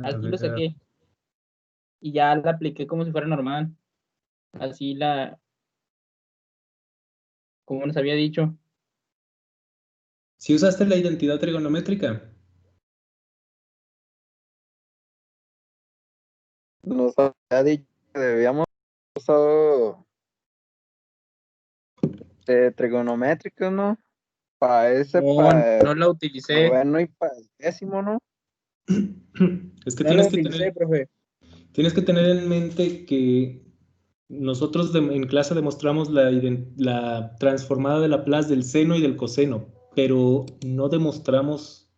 A Aquí lo ver, saqué. Y ya la apliqué como si fuera normal. Así como nos había dicho. ¿sí usaste la identidad trigonométrica? Nos había dicho que debíamos usar trigonométricos, ¿no? Para ese, No la utilicé. noveno y para el décimo, ¿no? Es que No la utilicé, profe. tienes que tener en mente que nosotros en clase demostramos la transformada de Laplace del seno y del coseno, pero no demostramos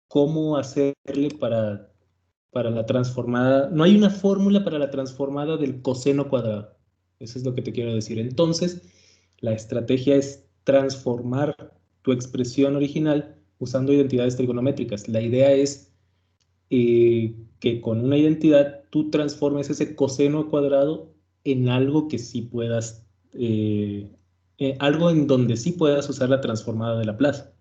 cómo hacerle para la transformada. No hay una fórmula para la transformada del coseno cuadrado. Eso es lo que te quiero decir. Entonces, la estrategia es transformar tu expresión original usando identidades trigonométricas. La idea es que con una identidad tú transformes ese coseno cuadrado en algo que sí puedas, algo en donde sí puedas usar la transformada de Laplace.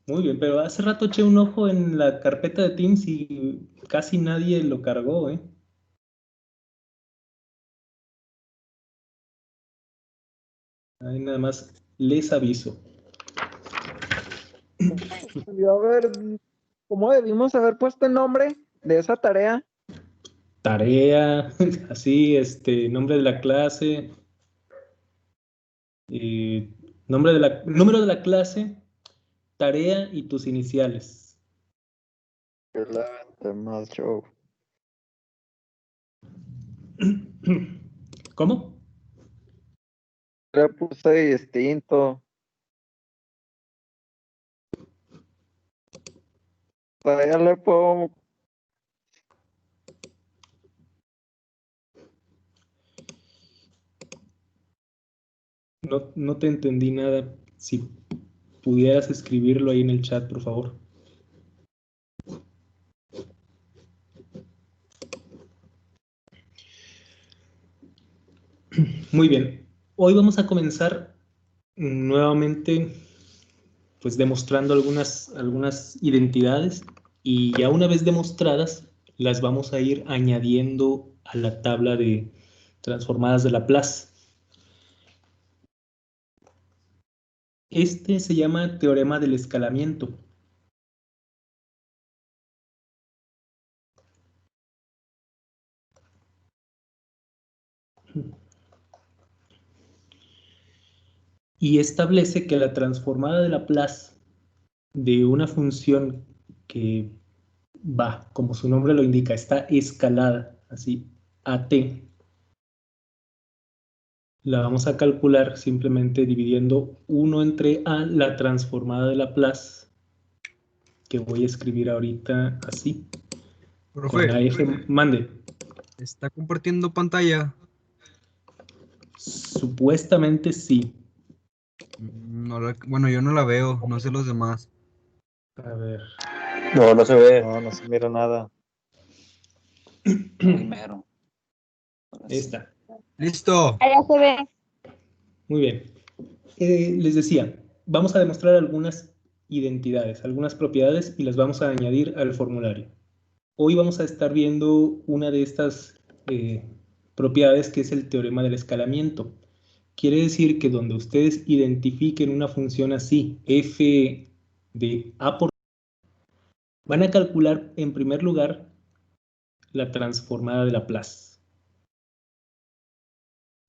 Muy bien, pero hace rato eché un ojo en la carpeta de Teams y casi nadie lo cargó, ¿eh? Ahí nada más les aviso. A ver, ¿cómo debimos haber puesto el nombre de esa tarea? Tarea, así, nombre de la clase, número de la clase, tarea y tus iniciales. Más show. ¿Cómo? Le puse distinto. Todavía le puedo. No te entendí nada. Si pudieras escribirlo ahí en el chat, por favor. Muy bien. Hoy vamos a comenzar nuevamente, pues demostrando algunas identidades y ya una vez demostradas, las vamos a ir añadiendo a la tabla de transformadas de Laplace. Este se llama teorema del escalamiento. Y establece que la transformada de Laplace de una función que va, como su nombre lo indica, está escalada, así, a t, la vamos a calcular simplemente dividiendo 1 entre a, la transformada de Laplace, que voy a escribir ahorita así, con la Profe, f, mande. ¿está compartiendo pantalla? Supuestamente sí. Bueno, yo no la veo, no sé los demás. A ver. No, no se ve. No se mira nada. Primero. Ahí está. ¡Listo! Allá se ve. Muy bien. Les decía, vamos a demostrar algunas identidades, algunas propiedades y las vamos a añadir al formulario. Hoy vamos a estar viendo una de estas propiedades que es el teorema del escalamiento. Quiere decir que donde ustedes identifiquen una función así, f de a por van a calcular en primer lugar la transformada de Laplace.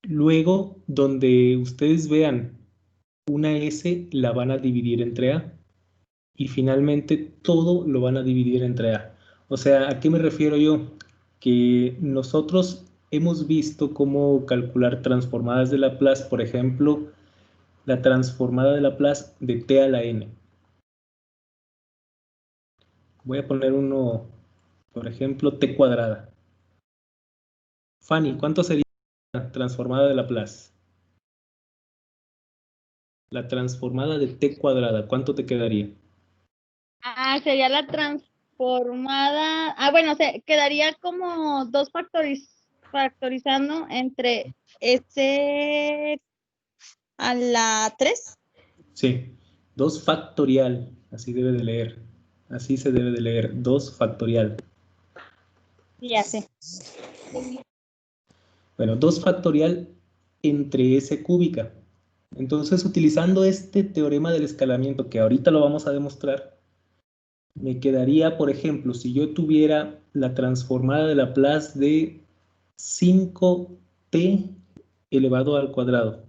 Luego, donde ustedes vean una s, la van a dividir entre a. Y finalmente todo lo van a dividir entre a. O sea, ¿a qué me refiero yo? Que nosotros hemos visto cómo calcular transformadas de Laplace, por ejemplo, la transformada de Laplace de t a la n. Voy a poner uno, por ejemplo, t cuadrada. Fanny, ¿cuánto sería la transformada de Laplace? La transformada de t cuadrada, ¿cuánto te quedaría? Sería la transformada. Bueno, quedaría como 2 factores. factorizando entre S a la 3. Sí, 2 factorial, así debe de leer. Así se debe de leer, 2 factorial. Ya sé. Bueno, 2 factorial entre S cúbica. Entonces, utilizando este teorema del escalamiento, que ahorita lo vamos a demostrar, me quedaría, por ejemplo, si yo tuviera la transformada de Laplace de 5t elevado al cuadrado.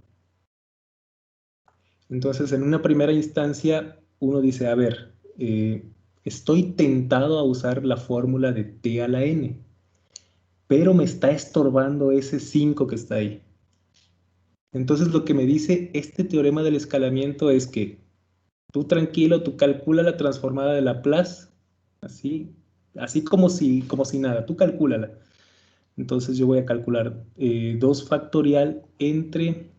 Entonces, en una primera instancia, uno dice, a ver, estoy tentado a usar la fórmula de t a la n, pero me está estorbando ese 5 que está ahí. Entonces, lo que me dice este teorema del escalamiento es que tú tranquilo, tú calcula la transformada de Laplace, así como si nada, tú calcúlala. Entonces yo voy a calcular 2 factorial entre,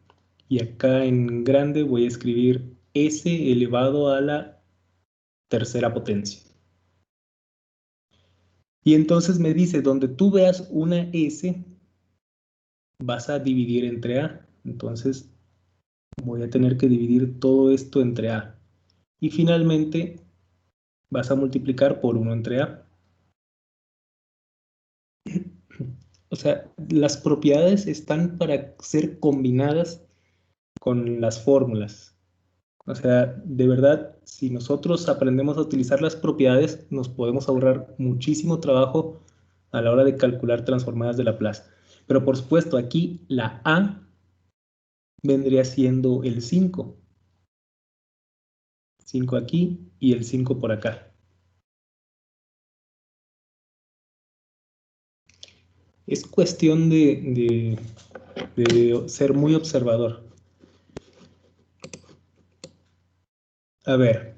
y acá en grande voy a escribir s elevado a la tercera potencia. Y entonces me dice, donde tú veas una s, vas a dividir entre a. Entonces voy a tener que dividir todo esto entre a. Y finalmente vas a multiplicar por 1 entre a. O sea, las propiedades están para ser combinadas con las fórmulas. O sea, de verdad, si nosotros aprendemos a utilizar las propiedades, nos podemos ahorrar muchísimo trabajo a la hora de calcular transformadas de Laplace. Pero por supuesto, aquí la A vendría siendo el 5. 5 aquí y el 5 por acá. Es cuestión de ser muy observador. A ver,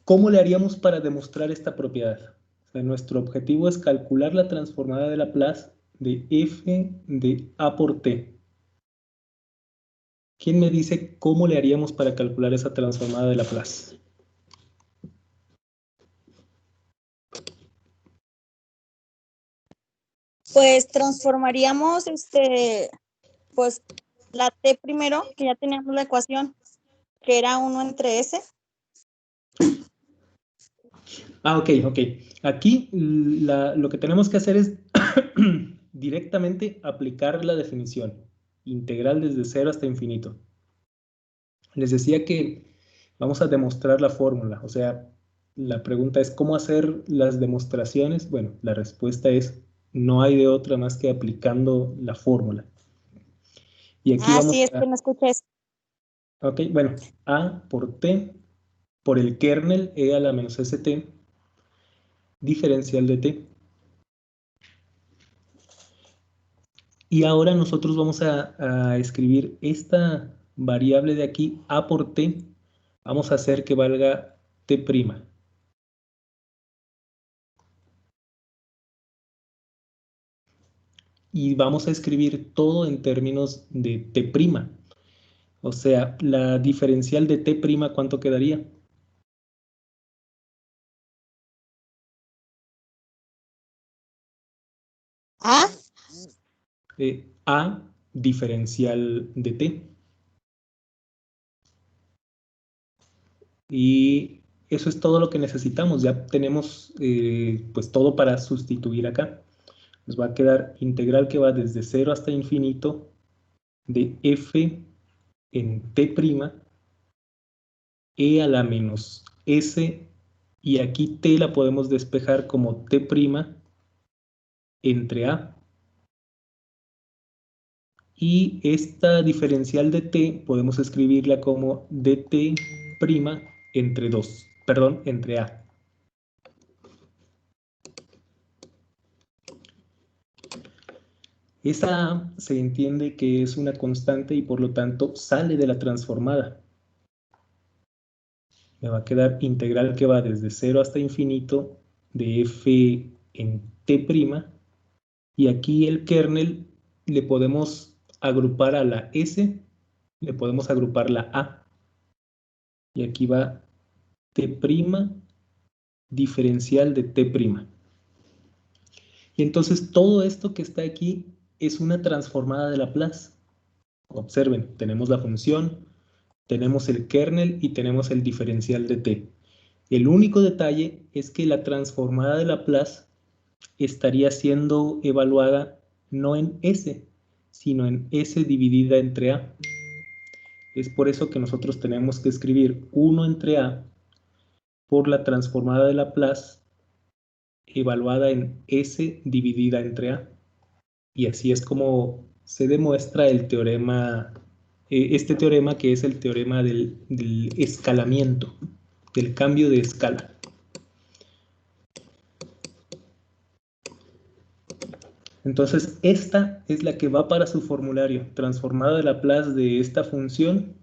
¿cómo le haríamos para demostrar esta propiedad? O sea, nuestro objetivo es calcular la transformada de Laplace de f de a por t. ¿Quién me dice cómo le haríamos para calcular esa transformada de Laplace? Pues transformaríamos pues la t primero, que ya teníamos la ecuación, que era 1 entre s. Ah, ok. Aquí lo que tenemos que hacer es directamente aplicar la definición. Integral desde 0 hasta infinito. Les decía que vamos a demostrar la fórmula. O sea, la pregunta es ¿cómo hacer las demostraciones? Bueno, la respuesta es no hay de otra más que aplicando la fórmula. Y aquí vamos Sí, es a... que no escuché eso. Ok, bueno, A por T, por el kernel E a la menos ST, diferencial de T. Y ahora nosotros vamos a escribir esta variable de aquí, A por T, vamos a hacer que valga T'. Y vamos a escribir todo en términos de T'. O sea, la diferencial de T', ¿cuánto quedaría? A diferencial de T. Y eso es todo lo que necesitamos. Ya tenemos pues todo para sustituir acá. Nos va a quedar integral que va desde 0 hasta infinito de f en t', e a la menos s, y aquí t la podemos despejar como t' entre a. Y esta diferencial de t podemos escribirla como dt' entre 2, perdón, entre a. Esa A se entiende que es una constante y por lo tanto sale de la transformada. Me va a quedar integral que va desde 0 hasta infinito de f en t', y aquí el kernel le podemos agrupar a la s, le podemos agrupar la a, y aquí va t' diferencial de t'. Y entonces todo esto que está aquí es una transformada de Laplace. Observen, tenemos la función, tenemos el kernel y tenemos el diferencial de t. El único detalle es que la transformada de Laplace estaría siendo evaluada no en S, sino en S dividida entre A. Es por eso que nosotros tenemos que escribir 1 entre A por la transformada de Laplace evaluada en S dividida entre A. Y así es como se demuestra el teorema, este teorema que es el teorema del escalamiento, del cambio de escala. Entonces, esta es la que va para su formulario. Transformada de Laplace de esta función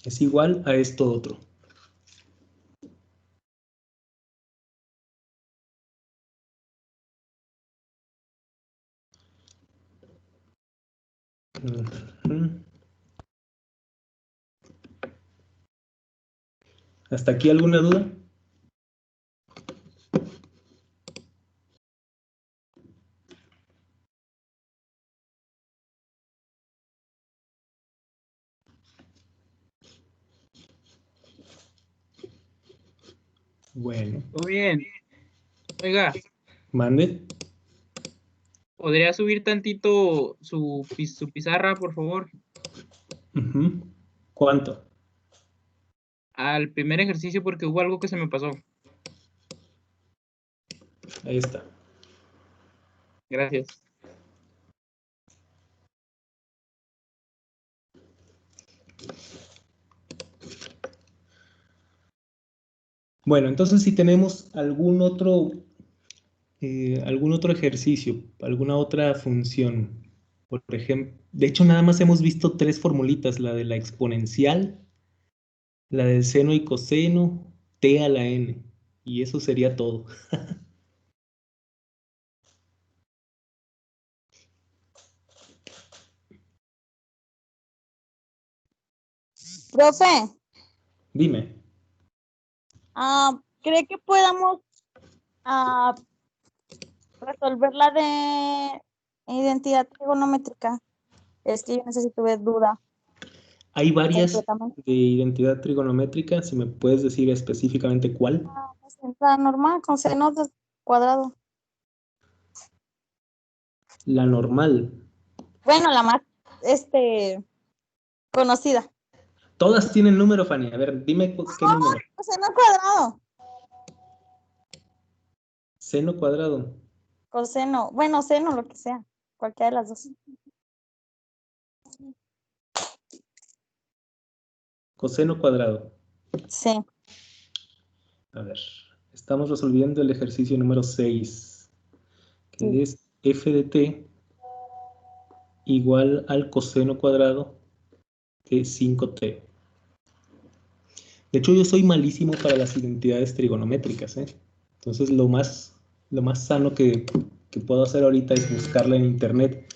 es igual a esto otro. ¿Hasta aquí alguna duda? Bueno, Muy bien. Oiga, mande. ¿podría subir tantito su pizarra, por favor? ¿Cuánto? Al primer ejercicio porque hubo algo que se me pasó. Ahí está. Gracias. Bueno, entonces si tenemos algún otro ejercicio, alguna otra función, por ejemplo, de hecho nada más hemos visto 3 formulitas, la de la exponencial, la del seno y coseno, t a la n, y eso sería todo. Profe, Dime. ¿cree que podamos ah, resolver la de identidad trigonométrica? Es que yo necesito ver duda Hay varias completamente. de identidad trigonométrica, si me puedes decir específicamente cuál. La normal con seno cuadrado. La normal. Bueno, la más conocida. Todas tienen número, Fanny. A ver, dime qué número. Coseno cuadrado. Seno cuadrado. Coseno, bueno, seno, lo que sea. Cualquiera de las dos. Coseno cuadrado. Sí. A ver, estamos resolviendo el ejercicio número 6, que es f de t igual al coseno cuadrado de 5t. De hecho, yo soy malísimo para las identidades trigonométricas, ¿eh? Entonces, lo más sano que puedo hacer ahorita es buscarla en internet.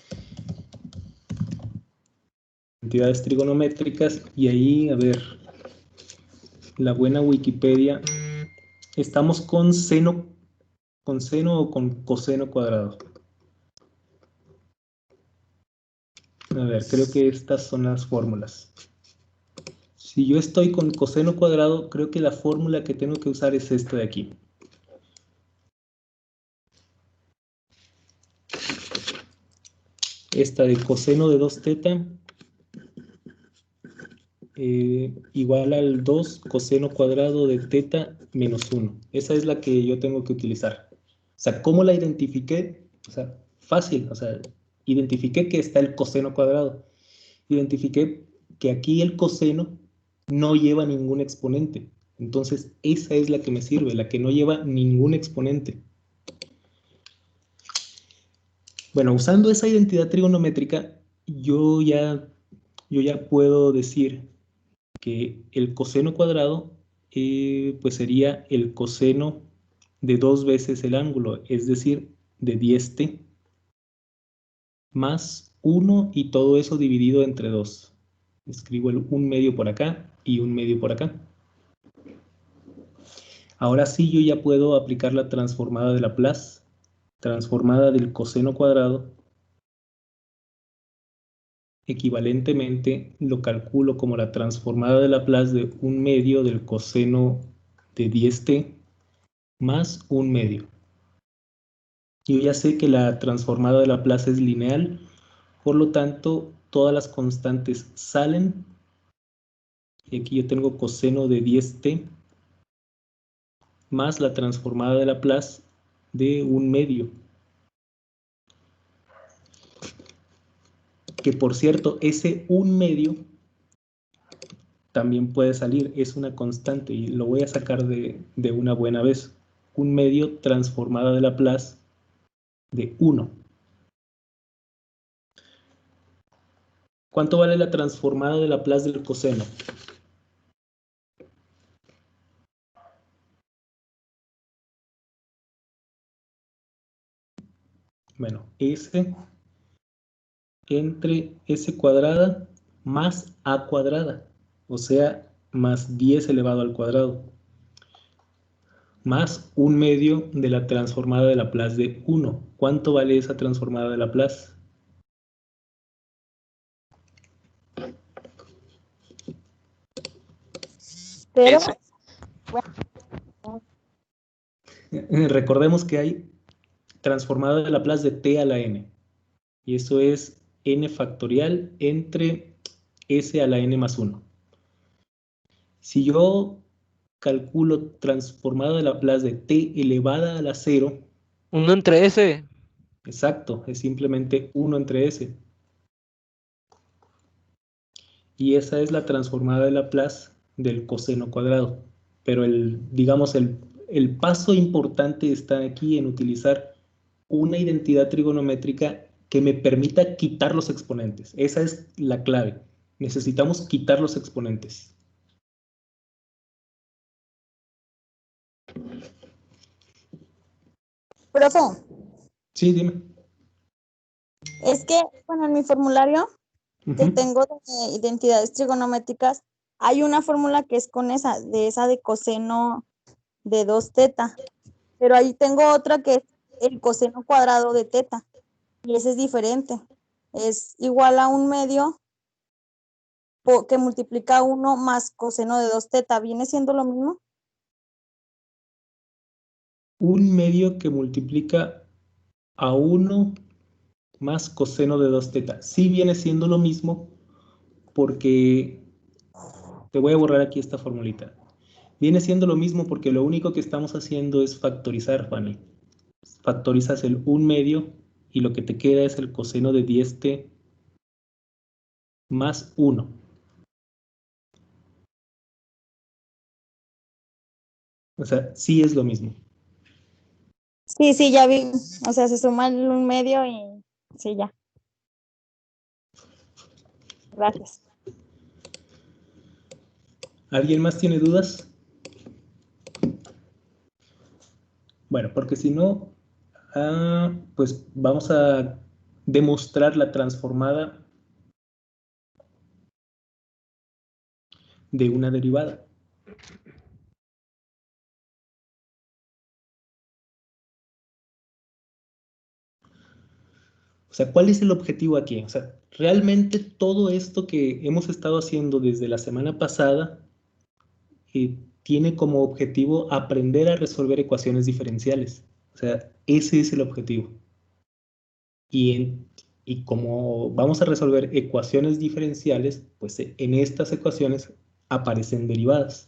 Identidades trigonométricas, y ahí, a ver, la buena Wikipedia. Estamos con seno o con coseno cuadrado. A ver, creo que estas son las fórmulas. Si yo estoy con coseno cuadrado, creo que la fórmula que tengo que usar es esta de aquí. Esta de coseno de 2θ igual al 2 coseno cuadrado de θ menos 1. Esa es la que yo tengo que utilizar. O sea, ¿cómo la identifiqué? O sea, fácil. O sea, identifiqué que está el coseno cuadrado. Identifiqué que aquí el coseno no lleva ningún exponente. Entonces, esa es la que me sirve, la que no lleva ningún exponente. Bueno, usando esa identidad trigonométrica, yo ya puedo decir que el coseno cuadrado pues sería el coseno de 2 veces el ángulo, es decir, de 10t, más 1 y todo eso dividido entre 2. Escribo el 1 medio por acá y 1 medio por acá. Ahora sí yo ya puedo aplicar la transformada de Laplace transformada del coseno cuadrado, equivalentemente lo calculo como la transformada de Laplace de 1/2 del coseno de 10t más 1/2. Yo ya sé que la transformada de Laplace es lineal, por lo tanto, todas las constantes salen. Y aquí yo tengo coseno de 10t más la transformada de Laplace de 1/2. Que por cierto, ese 1/2 también puede salir, es una constante y lo voy a sacar de una buena vez. 1/2 transformada de Laplace de 1. ¿Cuánto vale la transformada de Laplace del coseno? Bueno, S entre S cuadrada más A cuadrada, o sea, más 10 elevado al cuadrado, más 1/2 de la transformada de Laplace de 1. ¿Cuánto vale esa transformada de Laplace? Pero, Recordemos que hay transformada de Laplace de t a la n, y eso es n factorial entre s a la n más 1. Si yo calculo transformada de Laplace de t elevada a la 0, 1 entre S. exacto, es simplemente 1 entre s. Y esa es la transformada de Laplace del coseno cuadrado. Pero digamos, el paso importante está aquí en utilizar una identidad trigonométrica que me permita quitar los exponentes. Esa es la clave. Necesitamos quitar los exponentes. profe, Sí, dime. es que, bueno, en mi formulario que Ujú. tengo de identidades trigonométricas, hay una fórmula que es con esa de coseno de 2θ, pero ahí tengo otra que es el coseno cuadrado de θ, y ese es diferente. Es igual a 1/2 que multiplica 1 más coseno de 2θ. ¿Viene siendo lo mismo? 1/2 que multiplica a 1 más coseno de 2θ. Sí viene siendo lo mismo porque te voy a borrar aquí esta formulita. Viene siendo lo mismo porque lo único que estamos haciendo es factorizar, Fanny. Factorizas el 1/2 y lo que te queda es el coseno de 10t más 1. O sea, sí es lo mismo. Sí, ya vi. O sea, se suma el 1/2 y sí, ya. Gracias. ¿Alguien más tiene dudas? Bueno, porque si no, pues vamos a demostrar la transformada de una derivada. O sea, ¿cuál es el objetivo aquí? O sea, realmente todo esto que hemos estado haciendo desde la semana pasada tiene como objetivo aprender a resolver ecuaciones diferenciales. O sea, ese es el objetivo. Y como vamos a resolver ecuaciones diferenciales, pues en estas ecuaciones aparecen derivadas.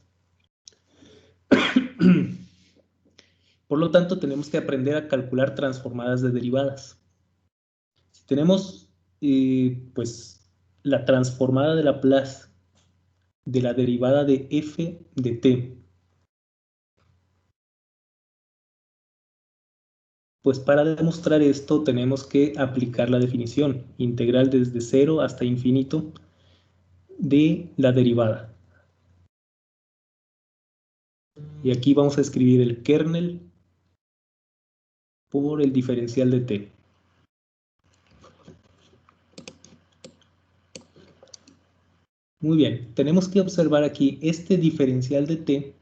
Por lo tanto, tenemos que aprender a calcular transformadas de derivadas. Si tenemos, pues, la transformada de Laplace de la derivada de f de t, pues para demostrar esto tenemos que aplicar la definición integral desde 0 hasta infinito de la derivada. Y aquí vamos a escribir el kernel por el diferencial de t. Muy bien, tenemos que observar aquí este diferencial de t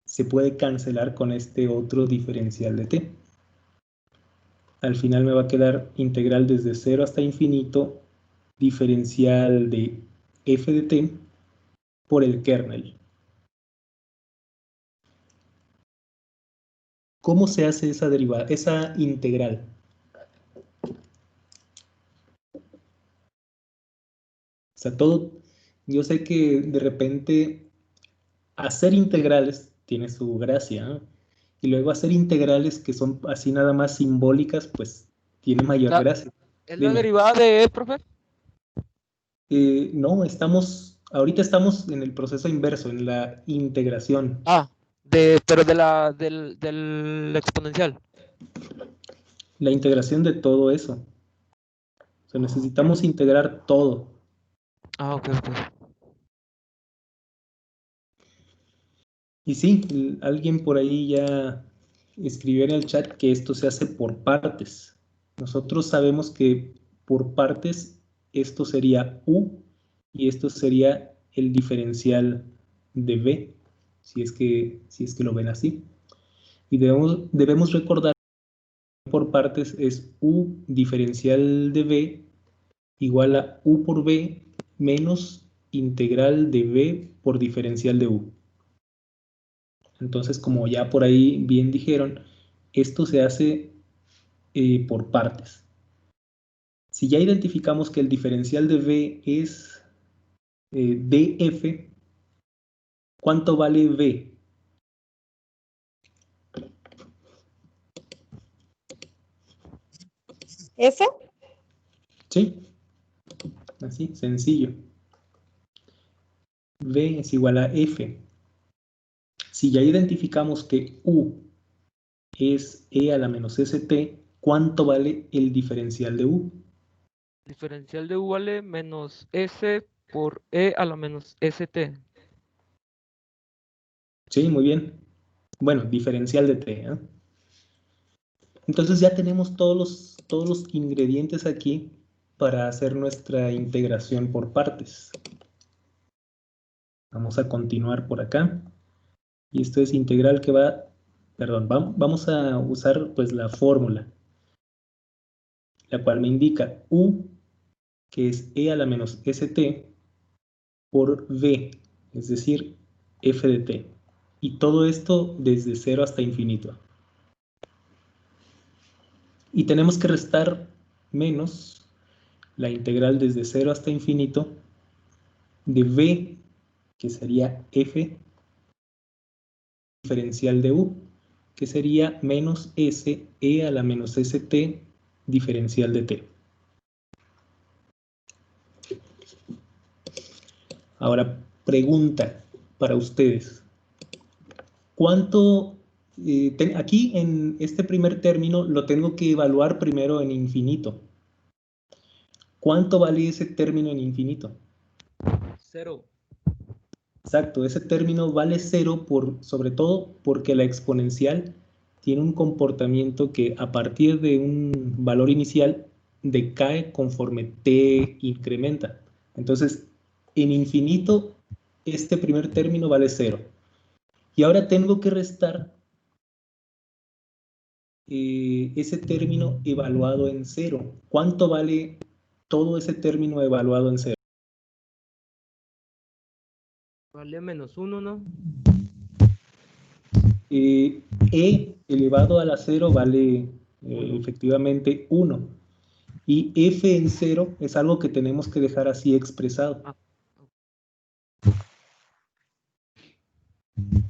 se puede cancelar con este otro diferencial de t. al final me va a quedar integral desde 0 hasta infinito, diferencial de f de t por el kernel. ¿Cómo se hace esa derivada, esa integral? O sea, yo sé que de repente hacer integrales tiene su gracia, ¿no? Y luego hacer integrales que son así nada más simbólicas, pues tiene mayor gracia. ¿Es la Dime. derivada de E, profe? No, ahorita estamos en el proceso inverso, en la integración. Pero del exponencial. La integración de todo eso. O sea, necesitamos integrar todo. Ok. Y sí, alguien por ahí ya escribió en el chat que esto se hace por partes. Nosotros sabemos que por partes esto sería U y esto sería el diferencial de B, si es que lo ven así. Y debemos recordar que por partes es U diferencial de B igual a U por B menos integral de B por diferencial de U. Entonces, como ya por ahí bien dijeron, esto se hace por partes. Si ya identificamos que el diferencial de B es df, ¿cuánto vale B? F, ¿Sí? Así, sencillo. B es igual a F. Si ya identificamos que U es E a la menos ST, ¿cuánto vale el diferencial de U? Diferencial de U vale menos S por E a la menos ST. Sí, muy bien. Bueno, diferencial de T, ¿eh? Entonces ya tenemos todos los ingredientes aquí para hacer nuestra integración por partes. Vamos a continuar por acá. Y esto es integral que va, perdón, vamos a usar pues la fórmula, la cual me indica U, que es E a la menos ST, por V, es decir, F de T. Y todo esto desde 0 hasta infinito. Y tenemos que restar menos la integral desde 0 hasta infinito de V, que sería F diferencial de U, que sería menos S, E a la menos ST diferencial de T. Ahora, pregunta para ustedes. ¿Cuánto, aquí en este primer término lo tengo que evaluar primero en infinito? ¿Cuánto vale ese término en infinito? 0. Exacto, ese término vale 0 sobre todo porque la exponencial tiene un comportamiento que a partir de un valor inicial decae conforme t incrementa. Entonces, en infinito, este primer término vale 0. Y ahora tengo que restar ese término evaluado en 0. ¿Cuánto vale todo ese término evaluado en 0? Vale menos 1, ¿no? E elevado a la 0 vale efectivamente 1. Y f en 0 es algo que tenemos que dejar así expresado.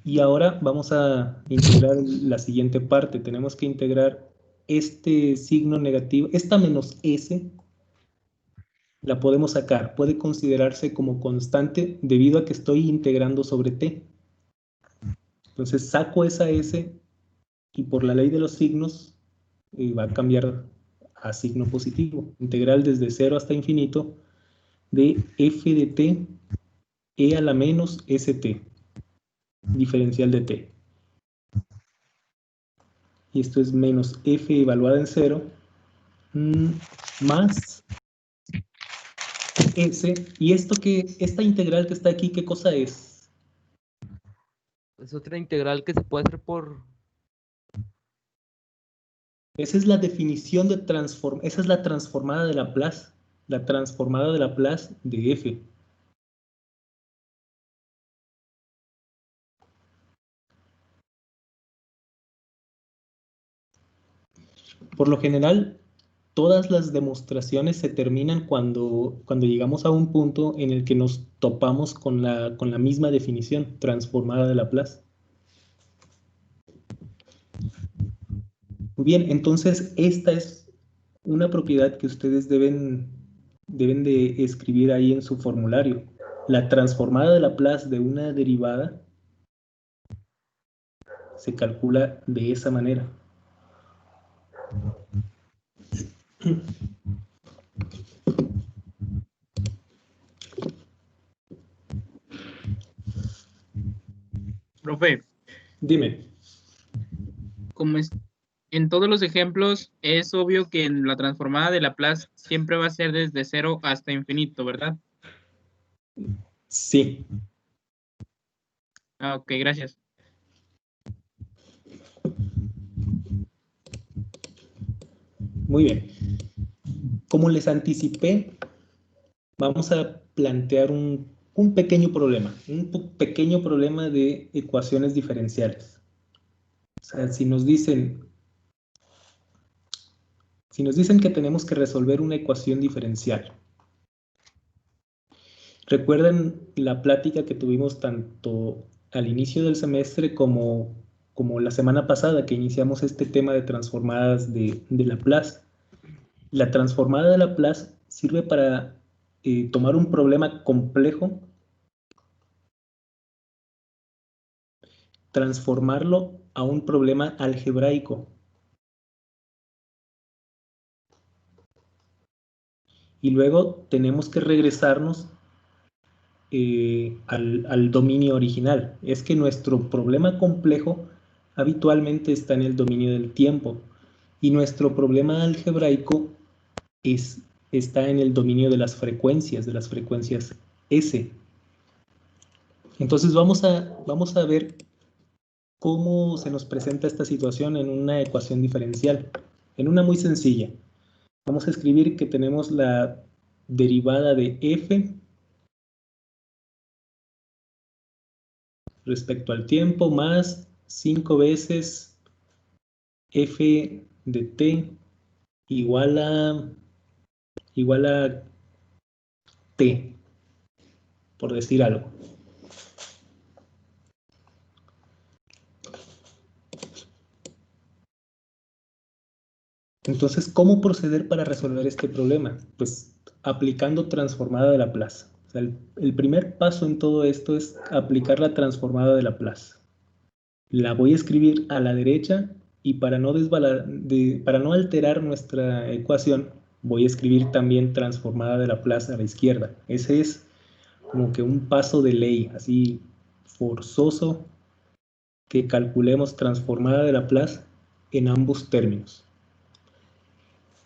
Y ahora vamos a integrar la siguiente parte. Tenemos que integrar este signo negativo, esta menos s, la podemos sacar. Puede considerarse como constante debido a que estoy integrando sobre t. Entonces saco esa s y por la ley de los signos va a cambiar a signo positivo. Integral desde 0 hasta infinito de f de t e a la menos st, diferencial de t. Y esto es menos f evaluada en 0 más s. Y esta integral que está aquí, ¿qué cosa es? Es otra integral que se puede hacer por... Esa es la definición de esa es la transformada de Laplace. La transformada de Laplace de f. Por lo general, todas las demostraciones se terminan cuando llegamos a un punto en el que nos topamos con la misma definición, transformada de Laplace. Muy bien, entonces esta es una propiedad que ustedes deben de escribir ahí en su formulario. La transformada de Laplace de una derivada se calcula de esa manera. Profe, Dime. como es, en todos los ejemplos es obvio que en la transformada de Laplace siempre va a ser desde 0 hasta infinito, ¿verdad? Sí. Ah, ok, gracias. Muy bien. Como les anticipé, vamos a plantear un pequeño problema, pequeño problema de ecuaciones diferenciales. O sea, si nos dicen que tenemos que resolver una ecuación diferencial, ¿recuerdan la plática que tuvimos tanto al inicio del semestre como la semana pasada que iniciamos este tema de transformadas de Laplace? La transformada de Laplace sirve para tomar un problema complejo, transformarlo a un problema algebraico. Y luego tenemos que regresarnos al dominio original. Es que nuestro problema complejo habitualmente está en el dominio del tiempo y nuestro problema algebraico está en el dominio de las frecuencias S. Entonces vamos a ver cómo se nos presenta esta situación en una ecuación diferencial, en una muy sencilla. Vamos a escribir que tenemos la derivada de f respecto al tiempo más 5 veces f de t igual a t, por decir algo. Entonces, ¿cómo proceder para resolver este problema? Pues aplicando transformada de Laplace. O sea, el primer paso en todo esto es aplicar la transformada de Laplace. La voy a escribir a la derecha y para no alterar nuestra ecuación, voy a escribir también transformada de Laplace a la izquierda. Ese es como que un paso de ley, así forzoso, que calculemos transformada de Laplace en ambos términos.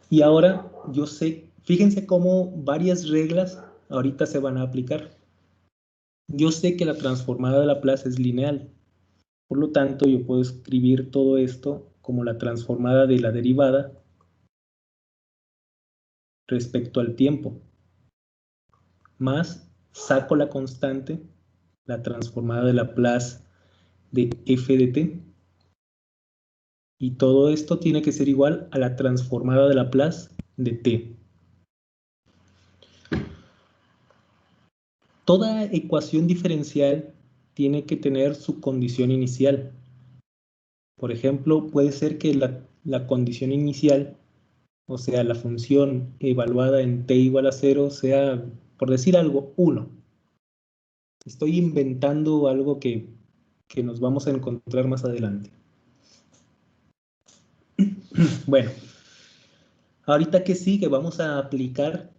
Y ahora yo sé, fíjense cómo varias reglas ahorita se van a aplicar. Yo sé que la transformada de Laplace es lineal. Por lo tanto, yo puedo escribir todo esto como la transformada de la derivada respecto al tiempo. Más saco la constante, la transformada de Laplace de f de t. Y todo esto tiene que ser igual a la transformada de Laplace de t. Toda ecuación diferencial tiene que tener su condición inicial. Por ejemplo, puede ser que la condición inicial, o sea, la función evaluada en t igual a 0, sea, por decir algo, 1. Estoy inventando algo que nos vamos a encontrar más adelante. Bueno, ahorita que sigue, vamos a aplicar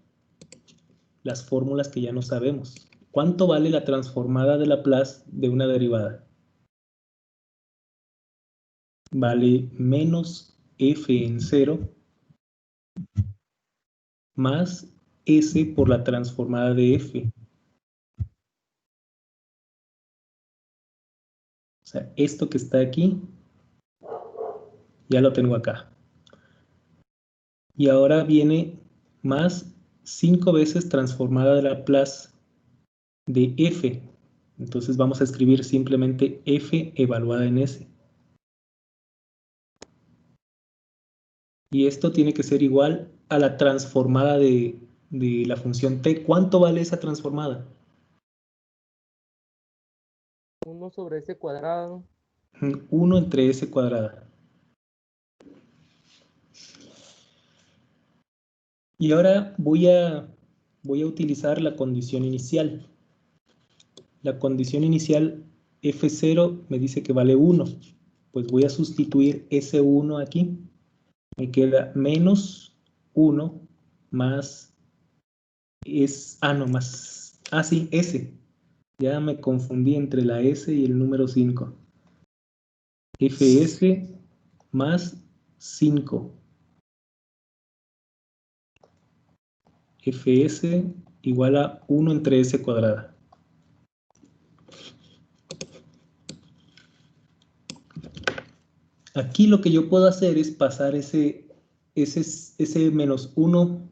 las fórmulas que ya no sabemos. ¿Cuánto vale la transformada de Laplace de una derivada? Vale menos f en 0 más s por la transformada de f. O sea, esto que está aquí, ya lo tengo acá. Y ahora viene más 5 veces transformada de Laplace de f. Entonces vamos a escribir simplemente f evaluada en s. Y esto tiene que ser igual a la transformada de la función t. ¿Cuánto vale esa transformada? 1 sobre s cuadrado. 1 entre s cuadrada. Y ahora voy a utilizar la condición inicial. La condición inicial f0 me dice que vale 1. Pues voy a sustituir ese 1 aquí. Me queda menos 1 más sí, s. Ya me confundí entre la s y el número 5. fs más 5. fs igual a 1 entre s cuadrada. Aquí lo que yo puedo hacer es pasar ese menos 1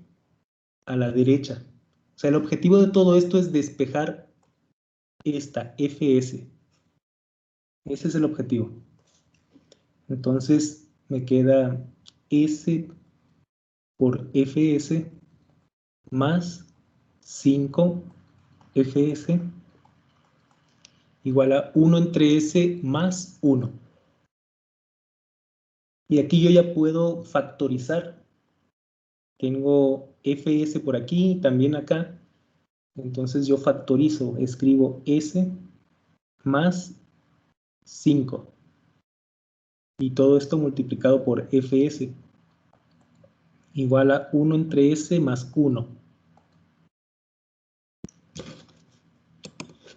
a la derecha. O sea, el objetivo de todo esto es despejar esta fs. Ese es el objetivo. Entonces me queda s por fs más 5 fs igual a 1 entre s más 1. Y aquí yo ya puedo factorizar. Tengo fs por aquí y también acá. Entonces yo factorizo, escribo s más 5. Y todo esto multiplicado por fs igual a 1 entre s más 1.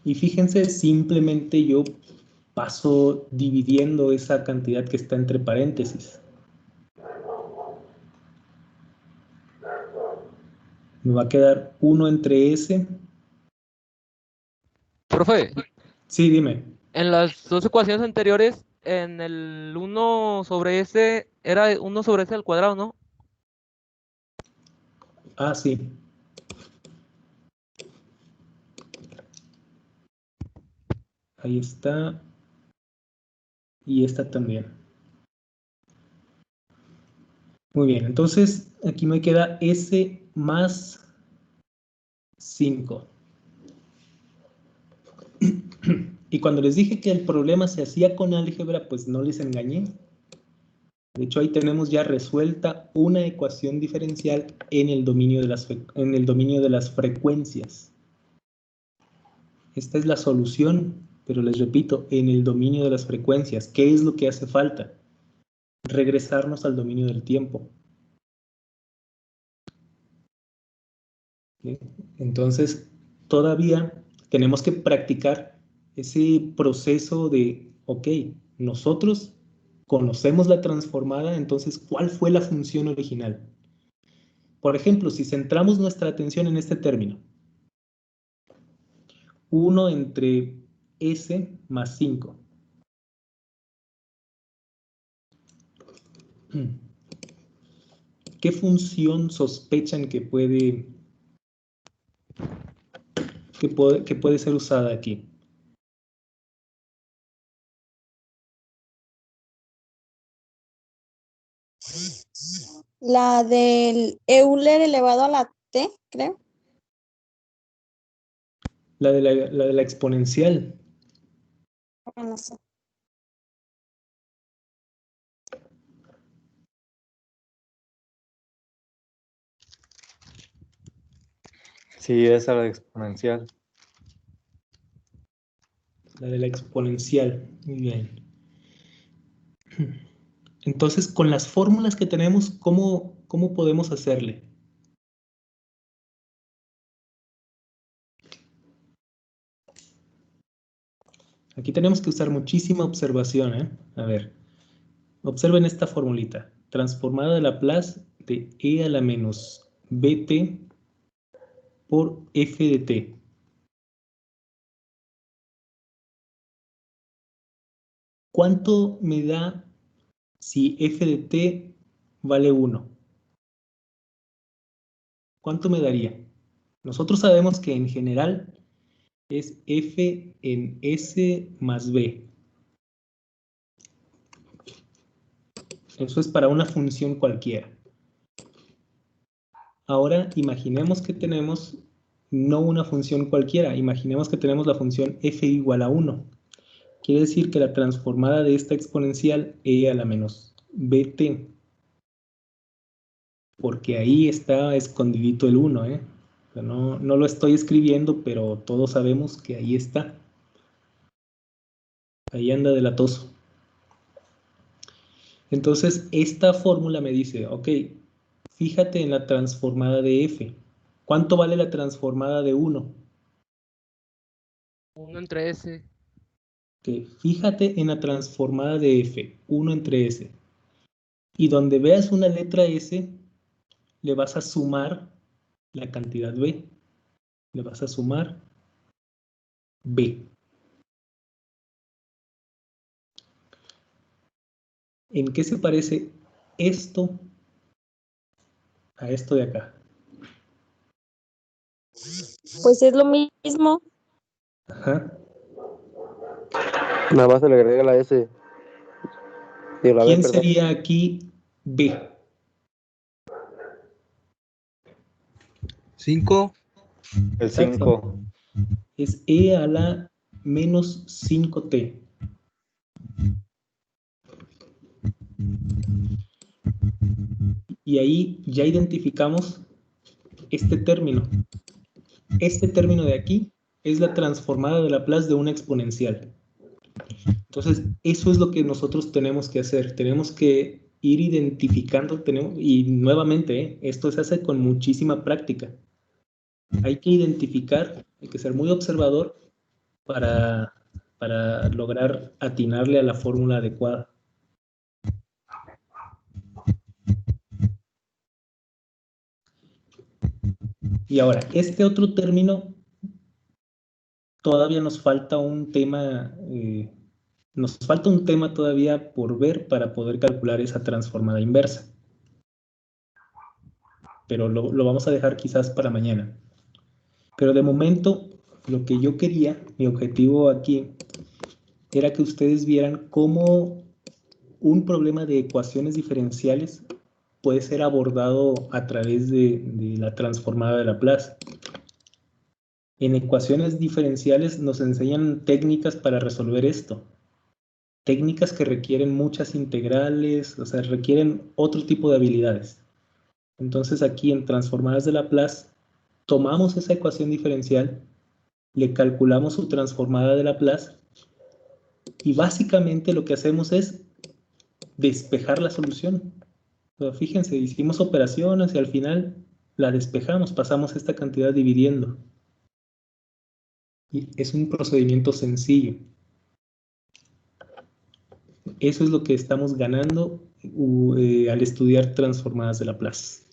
Y fíjense, simplemente yo paso dividiendo esa cantidad que está entre paréntesis. Me va a quedar 1 entre s. Profe, Sí, dime. en las dos ecuaciones anteriores, en el 1 sobre s era 1 sobre s al cuadrado, ¿no? Ah, sí. Ahí está. Y esta también. Muy bien, entonces aquí me queda s más 5. Y cuando les dije que el problema se hacía con álgebra, pues no les engañé. De hecho, ahí tenemos ya resuelta una ecuación diferencial en el dominio de las frecuencias. Esta es la solución, pero les repito, en el dominio de las frecuencias. ¿Qué es lo que hace falta? Regresarnos al dominio del tiempo. ¿Sí? Entonces, todavía tenemos que practicar ese proceso de, ok, nosotros conocemos la transformada, entonces, ¿cuál fue la función original? Por ejemplo, si centramos nuestra atención en este término, 1 entre s más 5. ¿Qué función sospechan que puede ser usada aquí? La del Euler elevado a la t, creo. La de la exponencial. No sé. Sí, esa es la exponencial. La de la exponencial. Muy bien. Entonces, con las fórmulas que tenemos, ¿cómo podemos hacerle? Aquí tenemos que usar muchísima observación, ¿eh? A ver, observen esta formulita. Transformada de Laplace de e a la menos bt por f de t. ¿Cuánto me da si f de t vale 1? ¿cuánto me daría? Nosotros sabemos que en general es f en s más b. Eso es para una función cualquiera. Ahora imaginemos que tenemos no una función cualquiera, imaginemos que tenemos la función f igual a 1. Quiere decir que la transformada de esta exponencial e a la menos bt, porque ahí está escondidito el 1, ¿eh? O sea, no lo estoy escribiendo, pero todos sabemos que ahí está. Ahí anda de latoso. Entonces, esta fórmula me dice, ok, fíjate en la transformada de f. ¿Cuánto vale la transformada de 1? 1 entre S. Okay. Fíjate en la transformada de f, 1 entre s. Y donde veas una letra s, le vas a sumar la cantidad b. Le vas a sumar b. ¿En qué se parece esto a esto de acá? Pues es lo mismo. Ajá. Nada más se le agrega la S. Digo, la B, ¿Quién perdón. sería aquí b? 5. El Exacto. 5. Es e a la menos 5t. Y ahí ya identificamos este término. Este término de aquí es la transformada de Laplace de una exponencial. Entonces, eso es lo que nosotros tenemos que hacer. Tenemos que ir identificando, y nuevamente, esto se hace con muchísima práctica. Hay que identificar, hay que ser muy observador para lograr atinarle a la fórmula adecuada. Y ahora, este otro término, todavía nos falta un tema, todavía por ver para poder calcular esa transformada inversa. Pero lo vamos a dejar quizás para mañana. Pero de momento, lo que yo quería, mi objetivo aquí, era que ustedes vieran cómo un problema de ecuaciones diferenciales puede ser abordado a través de la transformada de Laplace. En ecuaciones diferenciales nos enseñan técnicas para resolver esto. Técnicas que requieren muchas integrales, o sea, requieren otro tipo de habilidades. Entonces aquí en transformadas de Laplace, tomamos esa ecuación diferencial, le calculamos su transformada de Laplace y básicamente lo que hacemos es despejar la solución. Pero fíjense, hicimos operaciones y al final la despejamos, pasamos esta cantidad dividiendo. Y es un procedimiento sencillo. Eso es lo que estamos ganando al estudiar transformadas de Laplace.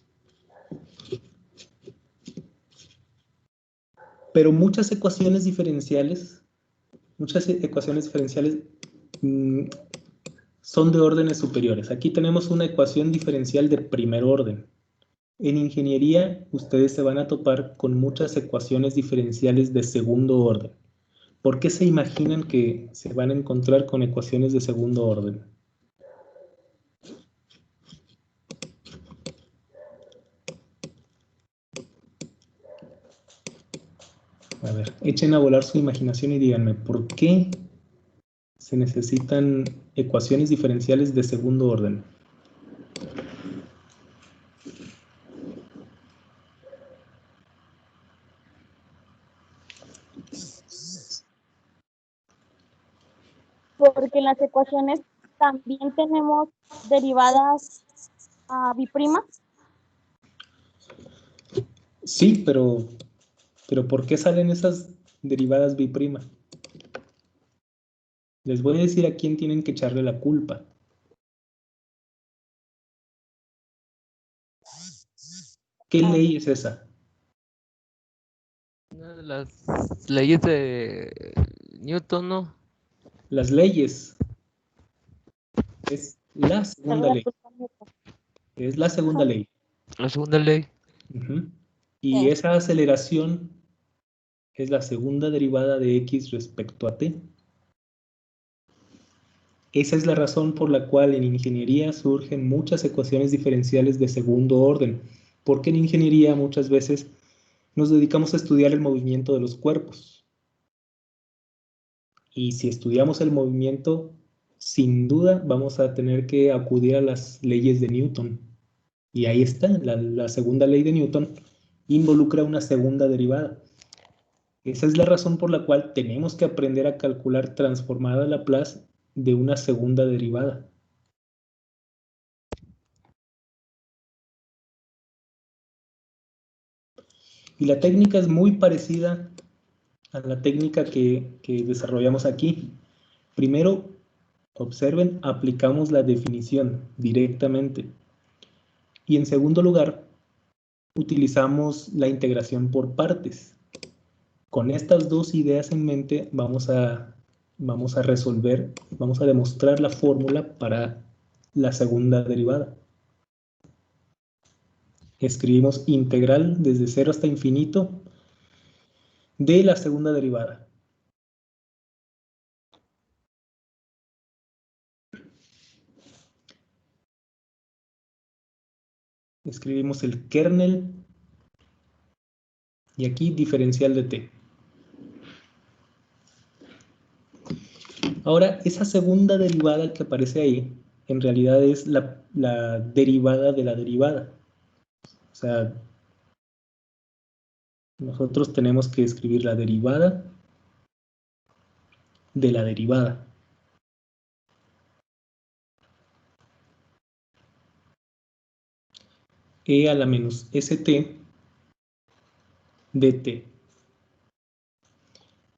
Pero muchas ecuaciones diferenciales son de órdenes superiores. Aquí tenemos una ecuación diferencial de primer orden. En ingeniería, ustedes se van a topar con muchas ecuaciones diferenciales de segundo orden. ¿Por qué se imaginan que se van a encontrar con ecuaciones de segundo orden? A ver, echen a volar su imaginación y díganme, ¿por qué se necesitan ecuaciones diferenciales de segundo orden? Porque en las ecuaciones también tenemos derivadas biprimas. Sí, pero ¿por qué salen esas derivadas biprima? Les voy a decir a quién tienen que echarle la culpa. ¿Qué ley es esa? Una de las leyes de Newton, ¿no? Las leyes. Es la segunda ley. Es la segunda ley. La segunda ley. Uh-huh. Y Sí. esa aceleración es la segunda derivada de x respecto a t. Esa es la razón por la cual en ingeniería surgen muchas ecuaciones diferenciales de segundo orden, porque en ingeniería muchas veces nos dedicamos a estudiar el movimiento de los cuerpos. Y si estudiamos el movimiento, sin duda vamos a tener que acudir a las leyes de Newton. Y ahí está, la segunda ley de Newton involucra una segunda derivada. Esa es la razón por la cual tenemos que aprender a calcular transformada Laplace de una segunda derivada. Y la técnica es muy parecida a la técnica que desarrollamos aquí. Primero, observen, aplicamos la definición directamente. Y en segundo lugar, utilizamos la integración por partes. Con estas dos ideas en mente vamos a resolver, vamos a demostrar la fórmula para la segunda derivada. Escribimos integral desde 0 hasta infinito de la segunda derivada. Escribimos el kernel y aquí diferencial de t. Ahora, esa segunda derivada que aparece ahí, en realidad es la derivada de la derivada. O sea, nosotros tenemos que escribir la derivada de la derivada. E a la menos st dt.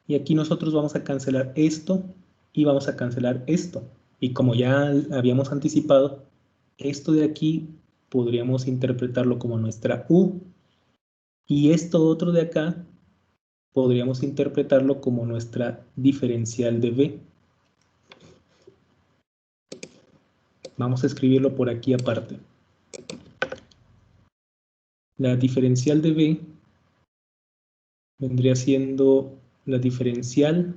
Y aquí nosotros vamos a cancelar esto y vamos a cancelar esto. Y como ya habíamos anticipado, esto de aquí podríamos interpretarlo como nuestra u. Y esto otro de acá podríamos interpretarlo como nuestra diferencial de v. Vamos a escribirlo por aquí aparte. La diferencial de v vendría siendo la diferencial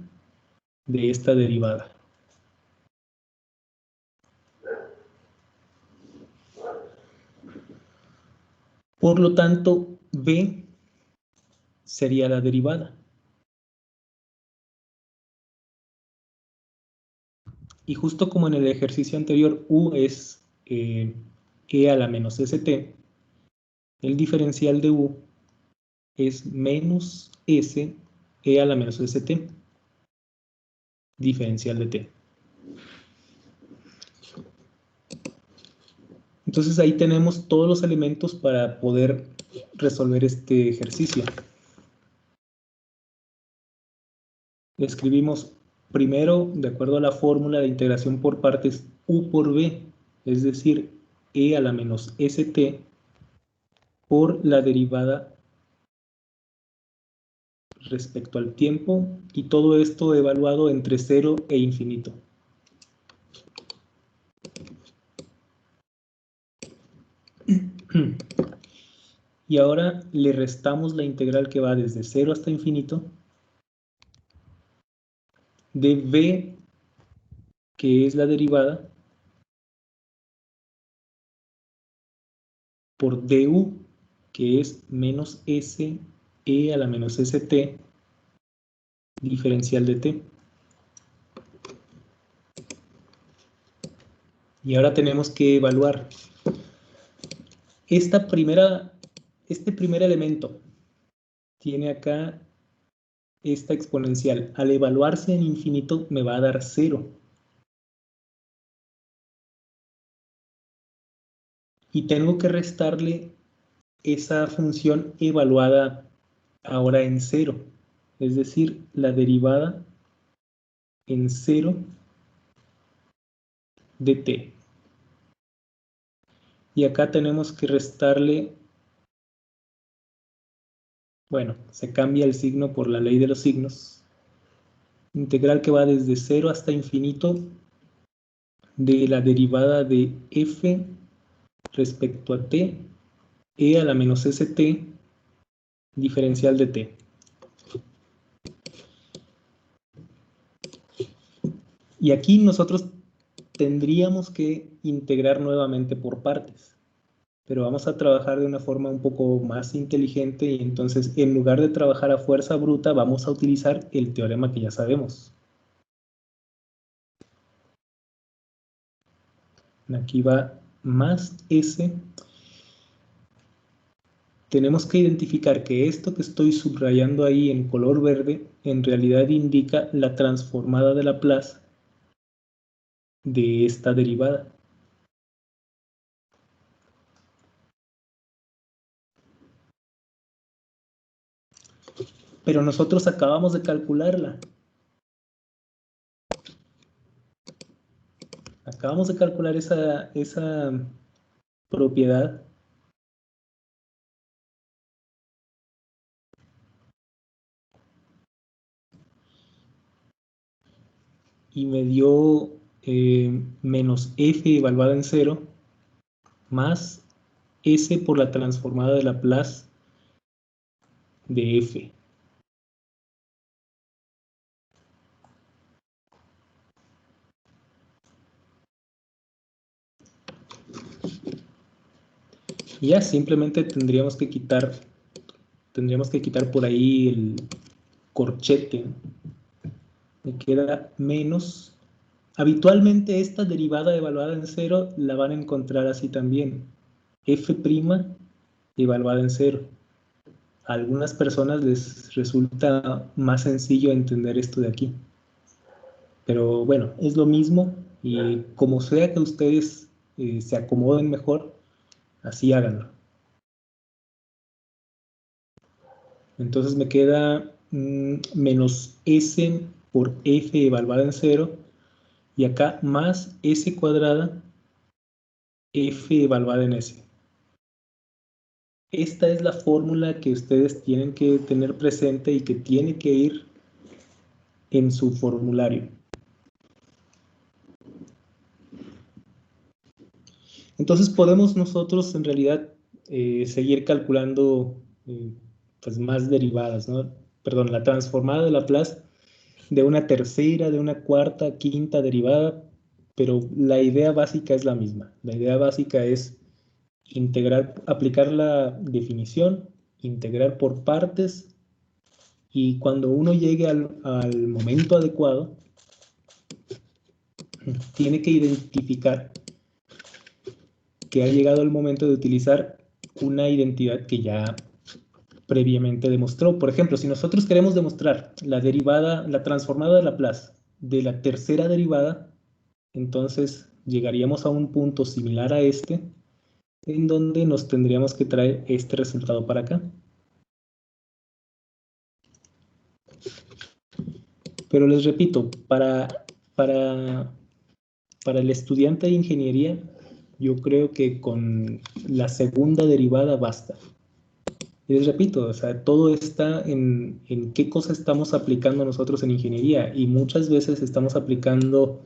de esta derivada. Por lo tanto, v sería la derivada. Y justo como en el ejercicio anterior, u es e a la menos st, el diferencial de u es menos s e a la menos st, diferencial de t. Entonces ahí tenemos todos los elementos para poder resolver este ejercicio. Escribimos primero, de acuerdo a la fórmula de integración por partes, u por v, es decir, e a la menos st por la derivada respecto al tiempo, y todo esto evaluado entre 0 e infinito. Y ahora le restamos la integral que va desde 0 hasta infinito de v, que es la derivada, por du, que es menos s e a la menos st, diferencial de t. Y ahora tenemos que evaluar este primer elemento. Tiene acá esta exponencial. Al evaluarse en infinito me va a dar 0. Y tengo que restarle esa función evaluada ahora en 0. Es decir, la derivada en 0 de t. Y acá tenemos que restarle, bueno, se cambia el signo por la ley de los signos. Integral que va desde 0 hasta infinito de la derivada de f respecto a t, e a la menos st, diferencial de t. Y aquí nosotros tendríamos que integrar nuevamente por partes, pero vamos a trabajar de una forma un poco más inteligente y entonces en lugar de trabajar a fuerza bruta vamos a utilizar el teorema que ya sabemos. Aquí va más S. Tenemos que identificar que esto que estoy subrayando ahí en color verde en realidad indica la transformada de Laplace de esta derivada. Pero nosotros acabamos de calcularla. Acabamos de calcular esa propiedad. Y me dio menos f evaluada en 0 más s por la transformada de Laplace de f. Y ya simplemente tendríamos que quitar por ahí el corchete. Me queda menos. Habitualmente esta derivada evaluada en 0 la van a encontrar así también. F' evaluada en 0. A algunas personas les resulta más sencillo entender esto de aquí. Pero bueno, es lo mismo y como sea que ustedes se acomoden mejor, así háganlo. Entonces me queda menos S por F evaluada en 0 y acá más S cuadrada F evaluada en S. Esta es la fórmula que ustedes tienen que tener presente y que tiene que ir en su formulario. Entonces podemos nosotros en realidad seguir calculando pues más derivadas, ¿no? Perdón, la transformada de Laplace de una tercera, de una cuarta, quinta derivada, pero la idea básica es la misma. La idea básica es integrar, aplicar la definición, integrar por partes y cuando uno llegue al momento adecuado, tiene que identificar que ha llegado el momento de utilizar una identidad que ya previamente demostró. Por ejemplo, si nosotros queremos demostrar la derivada, la transformada de Laplace de la tercera derivada, entonces llegaríamos a un punto similar a este, en donde nos tendríamos que traer este resultado para acá. Pero les repito, para el estudiante de ingeniería, yo creo que con la segunda derivada basta. Y les repito, o sea, todo está en qué cosa estamos aplicando nosotros en ingeniería y muchas veces estamos aplicando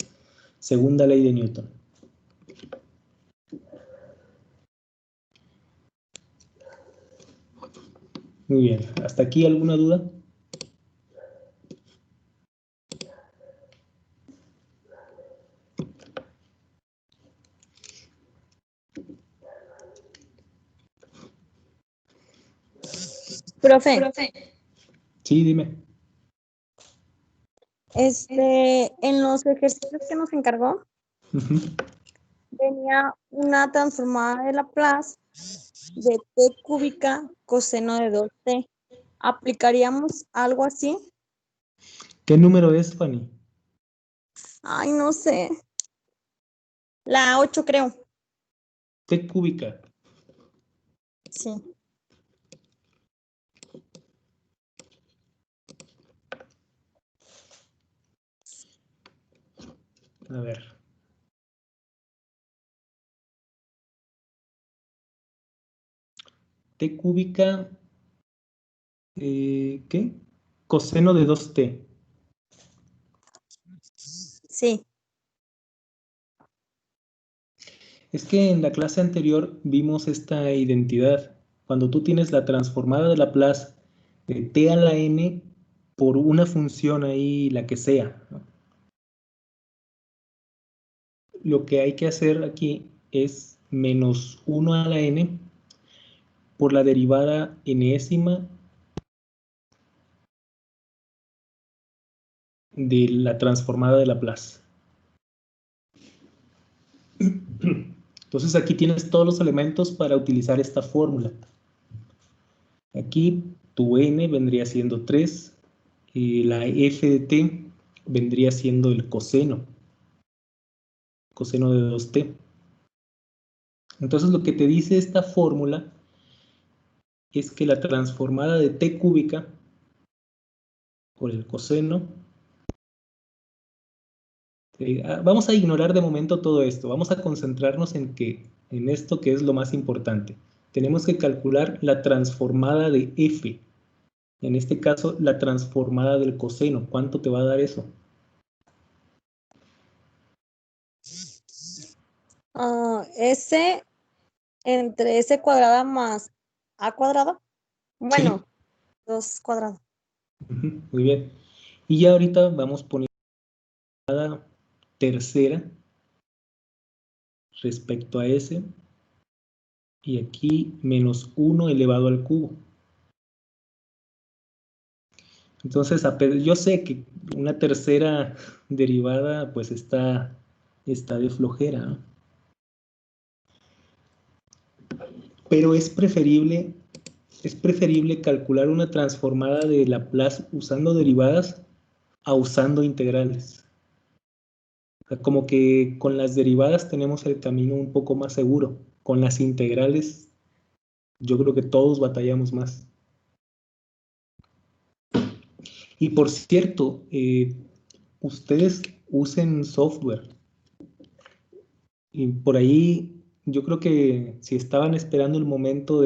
segunda ley de Newton. Muy bien, ¿hasta aquí alguna duda? Profe, Sí, dime. en los ejercicios que nos encargó, Ujú. venía una transformada de Laplace de t cúbica coseno de 2t. ¿Aplicaríamos algo así? ¿Qué número es, Fanny? Ay, no sé. La 8 creo. T cúbica. Sí. A ver. T cúbica, ¿qué? Coseno de 2t. Sí. Es que en la clase anterior vimos esta identidad. Cuando tú tienes la transformada de Laplace de t a la n por una función ahí, la que sea, ¿no? Lo que hay que hacer aquí es menos 1 a la n por la derivada enésima de la transformada de Laplace. Entonces aquí tienes todos los elementos para utilizar esta fórmula. Aquí tu n vendría siendo 3, la f de t vendría siendo el coseno de 2t. Entonces lo que te dice esta fórmula es que la transformada de t cúbica por el coseno, vamos a ignorar de momento todo esto, vamos a concentrarnos en esto que es lo más importante. Tenemos que calcular la transformada de f, en este caso la transformada del coseno. ¿Cuánto te va a dar eso? S entre S cuadrada más A cuadrado. Bueno, Sí. 2 cuadrado. Muy bien. Y ya ahorita vamos poniendo la tercera respecto a S. Y aquí menos 1 elevado al cubo. Entonces, yo sé que una tercera derivada pues está de flojera, ¿no? Pero es preferible calcular una transformada de Laplace usando derivadas a usando integrales. O sea, como que con las derivadas tenemos el camino un poco más seguro. Con las integrales, yo creo que todos batallamos más. Y por cierto, ustedes usen software. Y por ahí, yo creo que si estaban esperando el momento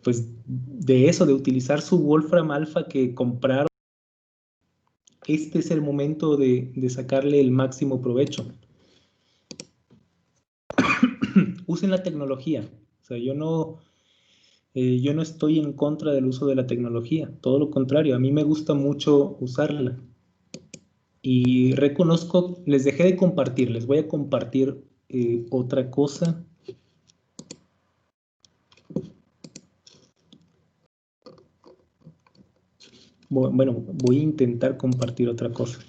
pues, de eso, de utilizar su Wolfram Alpha que compraron, este es el momento de sacarle el máximo provecho. Usen la tecnología. O sea, yo no estoy en contra del uso de la tecnología. Todo lo contrario, a mí me gusta mucho usarla. Y reconozco, les dejé de compartir, les voy a compartir otra cosa. Bueno, voy a intentar compartir otra cosa.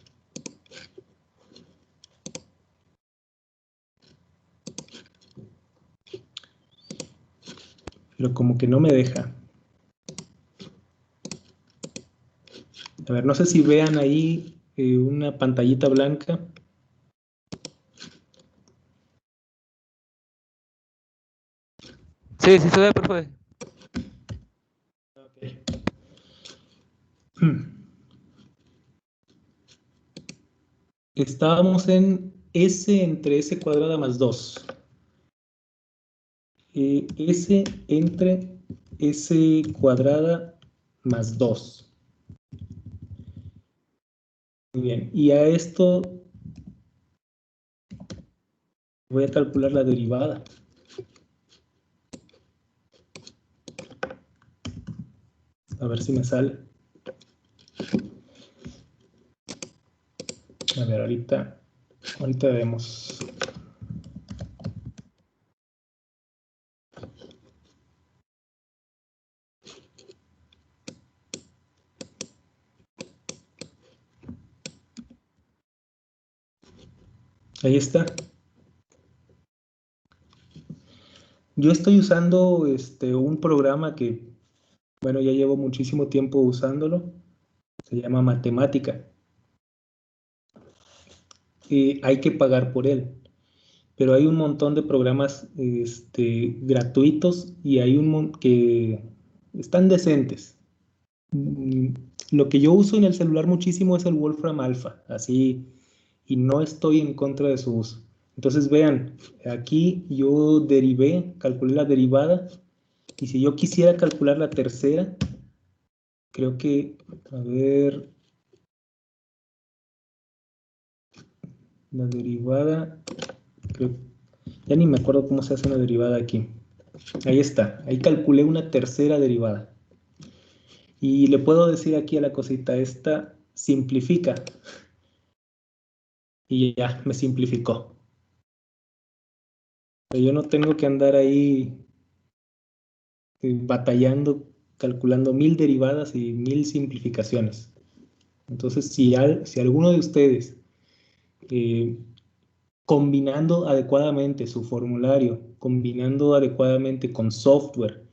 Pero como que no me deja. A ver, no sé si vean ahí una pantallita blanca. Sí, sí se ve, profe. Estábamos en S entre S cuadrada más 2. S entre S cuadrada más 2. Muy bien. Y a esto voy a calcular la derivada. A ver si me sale. A ver, ahorita vemos. Ahí está. Yo estoy usando un programa que, bueno, ya llevo muchísimo tiempo usándolo. Se llama Matemática. Hay que pagar por él. Pero hay un montón de programas gratuitos y hay que están decentes. Lo que yo uso en el celular muchísimo es el Wolfram Alpha, así, y no estoy en contra de su uso. Entonces vean, aquí yo calculé la derivada, y si yo quisiera calcular la tercera, creo que, a ver, la derivada, ya ni me acuerdo cómo se hace una derivada aquí. Ahí está, ahí calculé una tercera derivada. Y le puedo decir aquí a la cosita esta, simplifica. Y ya, me simplificó. Pero yo no tengo que andar ahí batallando, calculando 1000 derivadas y 1000 simplificaciones. Entonces, si alguno de ustedes, combinando adecuadamente su formulario, combinando adecuadamente con software,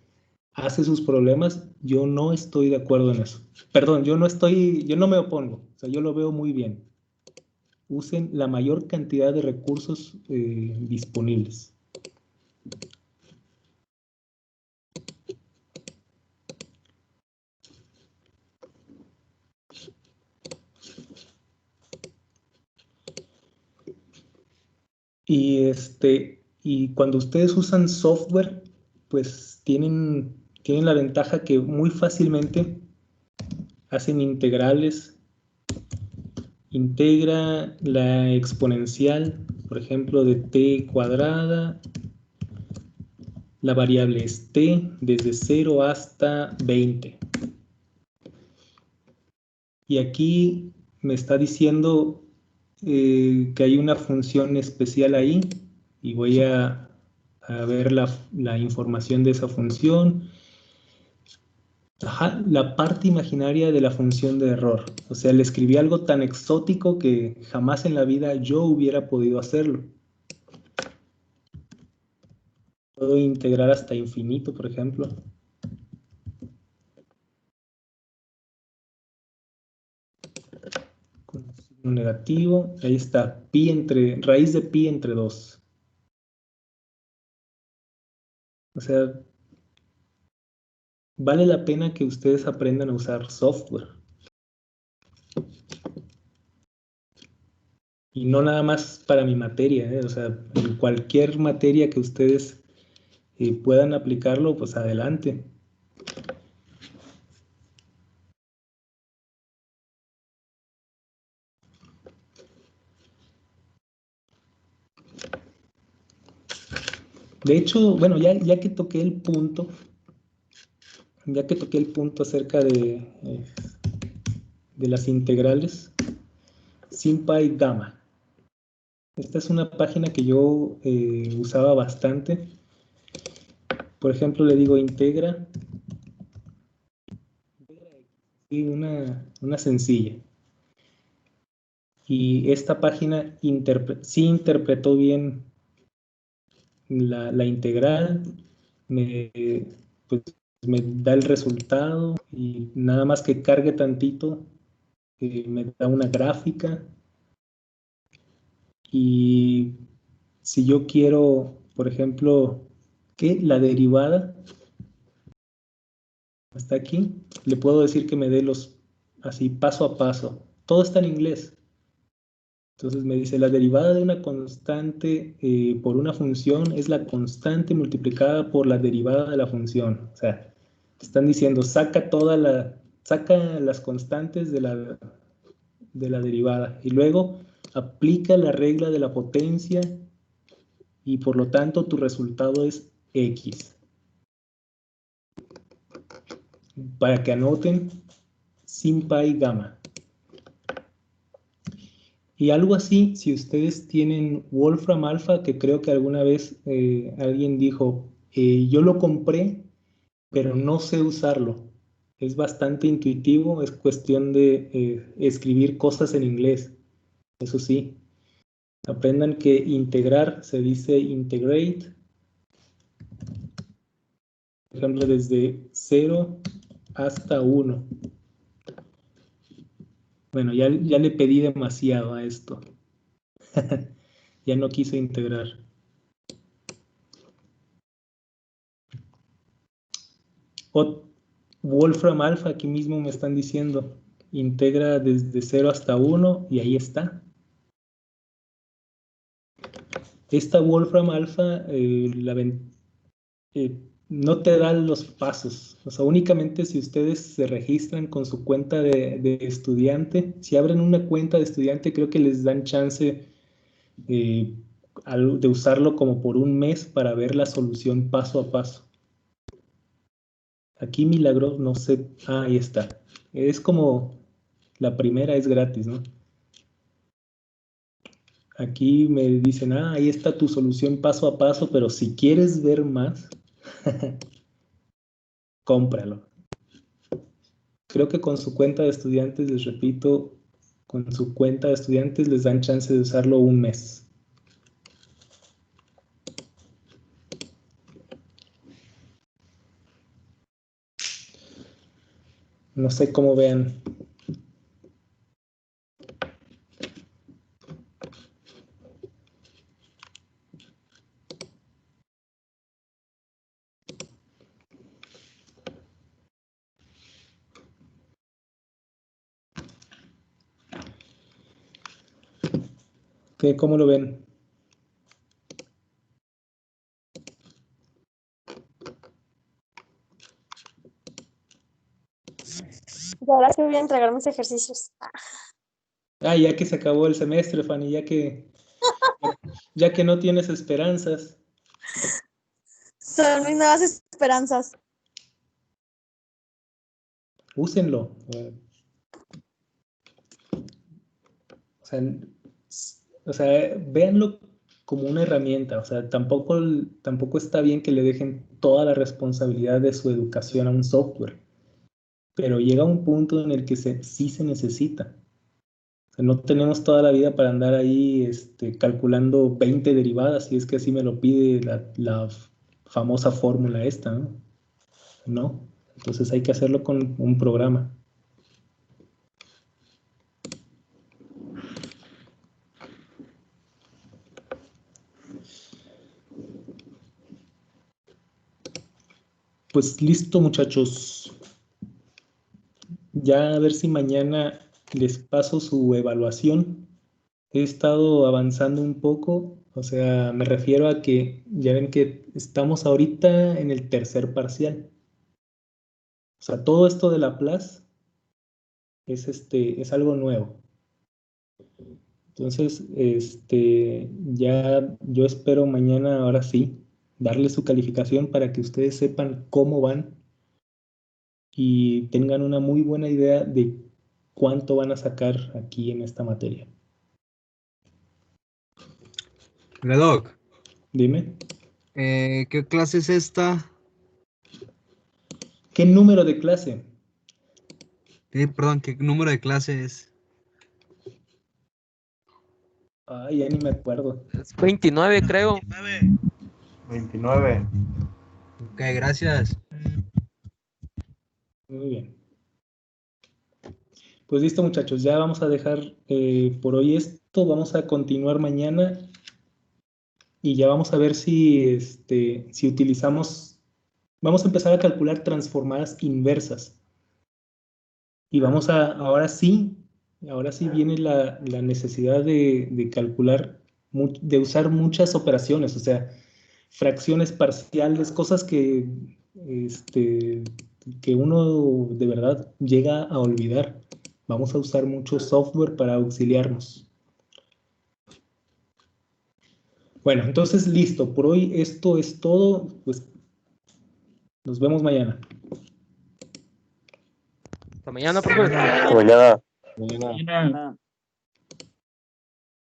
hace sus problemas, yo no estoy de acuerdo en eso. Perdón, yo no me opongo, o sea, yo lo veo muy bien. Usen la mayor cantidad de recursos disponibles. Y cuando ustedes usan software, pues tienen la ventaja que muy fácilmente hacen integrales. Integra la exponencial, por ejemplo, de t cuadrada. La variable es t desde 0 hasta 20. Y aquí me está diciendo que hay una función especial ahí y voy a ver la información de esa función. Ajá, la parte imaginaria de la función de error. O sea, le escribí algo tan exótico que jamás en la vida yo hubiera podido hacerlo. Puedo integrar hasta infinito, por ejemplo. Con signo negativo. Ahí está, raíz de pi entre 2. O sea, vale la pena que ustedes aprendan a usar software. Y no nada más para mi materia, o sea, en cualquier materia que ustedes puedan aplicarlo, pues adelante. De hecho, bueno, ya que toqué el punto, acerca de las integrales, SimPy Gamma. Esta es una página que yo usaba bastante. Por ejemplo, le digo integra y una sencilla. Y esta página sí interpretó bien la integral, pues, me da el resultado y nada más que cargue tantito, me da una gráfica. Y si yo quiero, por ejemplo, que la derivada hasta aquí, le puedo decir que me dé los así paso a paso. Todo está en inglés. Entonces me dice, la derivada de una constante por una función es la constante multiplicada por la derivada de la función. O sea, te están diciendo, saca las constantes de la derivada y luego aplica la regla de la potencia y por lo tanto tu resultado es X. Para que anoten, SimPy Gamma. Y algo así, si ustedes tienen Wolfram Alpha, que creo que alguna vez alguien dijo, yo lo compré, pero no sé usarlo. Es bastante intuitivo, es cuestión de escribir cosas en inglés. Eso sí, aprendan que integrar se dice integrate. Por ejemplo, desde 0 hasta 1. Bueno, ya le pedí demasiado a esto. Ya no quiso integrar. Wolfram Alpha, aquí mismo me están diciendo, integra desde 0 hasta 1 y ahí está. Esta Wolfram Alpha no te da los pasos, o sea, únicamente si ustedes se registran con su cuenta de estudiante, si abren una cuenta de estudiante, creo que les dan chance de usarlo como por un mes para ver la solución paso a paso. Aquí Milagros, no sé. Ah, ahí está. Es como la primera es gratis, ¿no? Aquí me dicen, ahí está tu solución paso a paso, pero si quieres ver más, cómpralo. Creo que con su cuenta de estudiantes, les repito, con su cuenta de estudiantes les dan chance de usarlo un mes. No sé cómo vean. ¿Cómo lo ven? Y ahora sí voy a entregar mis ejercicios. Ya que se acabó el semestre, Fanny, ya que no tienes esperanzas. Son mis nuevas esperanzas. Úsenlo. O sea, véanlo como una herramienta. O sea, tampoco está bien que le dejen toda la responsabilidad de su educación a un software. Pero llega un punto en el que sí se necesita. O sea, no tenemos toda la vida para andar ahí calculando 20 derivadas, si es que así me lo pide la famosa fórmula esta, ¿no? No. Entonces hay que hacerlo con un programa. Pues listo, muchachos. Ya a ver si mañana les paso su evaluación. He estado avanzando un poco, o sea, me refiero a que ya ven que estamos ahorita en el tercer parcial. O sea, todo esto de la PLAS es algo nuevo. Entonces, ya yo espero mañana, ahora sí, darles su calificación para que ustedes sepan cómo van y tengan una muy buena idea de cuánto van a sacar aquí en esta materia. Doc, Dime, ¿qué clase es esta? ¿qué número de clase? Perdón, ¿qué número de clase es? Ay, ya ni me acuerdo. Es 29, creo. 29. Ok, gracias. Muy bien. Pues listo, muchachos, ya vamos a dejar por hoy esto. Vamos a continuar mañana y ya vamos a ver si utilizamos. Vamos a empezar a calcular transformadas inversas. Y ahora sí viene la necesidad de calcular, de usar muchas operaciones, o sea, fracciones parciales, cosas que uno de verdad llega a olvidar. Vamos a usar mucho software para auxiliarnos. Bueno, entonces listo, por hoy esto es todo, pues nos vemos mañana. Hasta mañana, profe. Mañana. Mira.